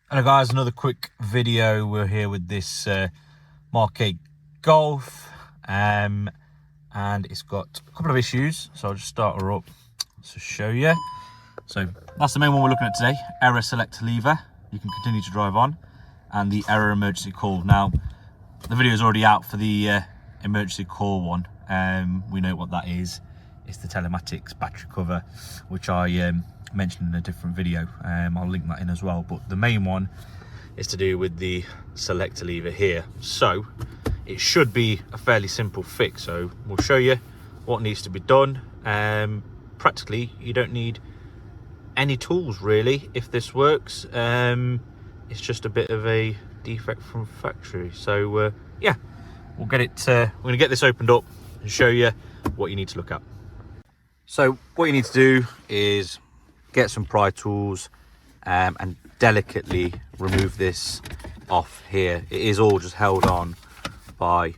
Hello guys, another quick video. We're here with this Mark 8 Golf and it's got a couple of issues, so I'll just start her up to show you. So that's the main one we're looking at today: error selector lever, you can continue to drive on, and the error emergency call. Now the video is already out for the emergency call one. We know what that is. It's the telematics battery cover, which I mentioned in a different video. I'll link that in as well, but the main one is to do with the selector lever here. So it should be a fairly simple fix, so we'll show you what needs to be done. Practically you don't need any tools really if this works. It's just a bit of a defect from factory, so yeah, we'll get it we're gonna get this opened up and show you what you need to look at. So what you need to do is get some pry tools and delicately remove this off here. It is all just held on by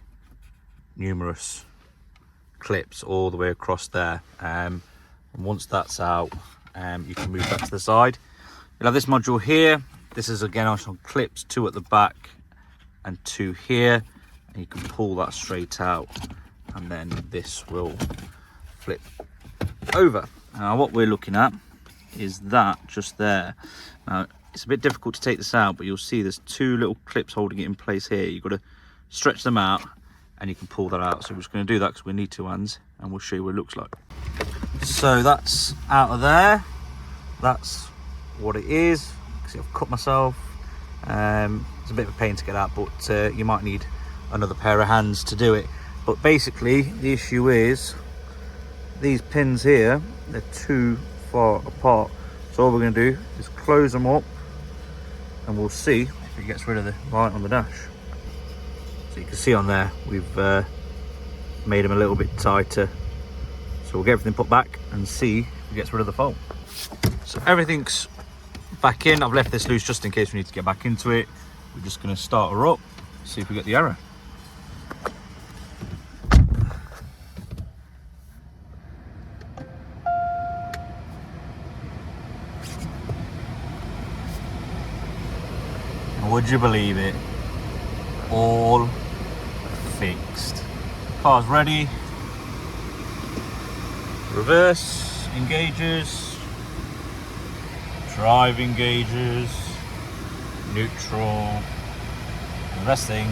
numerous clips all the way across there. And once that's out, you can move that to the side. You'll have this module here. This is again on some clips, 2 at the back and 2 here, and you can pull that straight out, and then this will flip over. Now what we're looking at is that just there. Now it's a bit difficult to take this out, but you'll see there's 2 little clips holding it in place here. You've got to stretch them out and you can pull that out. So we're just going to do that because we need 2 hands, and we'll show you what it looks like. So that's out of there. That's what it is. See, I've cut myself. It's a bit of a pain to get out, but you might need another pair of hands to do it. But basically the issue is these pins here, they're too far apart. So all we're going to do is close them up, and we'll see if it gets rid of the light on the dash. So you can see on there we've made them a little bit tighter. So we'll get everything put back and see if it gets rid of the foam. So everything's back in. I've left this loose just in case we need to get back into it. We're just going to start her up, see if we get the error. Would you believe it? All fixed. Car's ready. Reverse engages, drive engages, neutral, resting,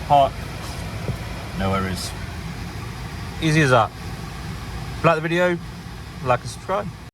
park, no errors. Easy as that. If you like the video, like and subscribe.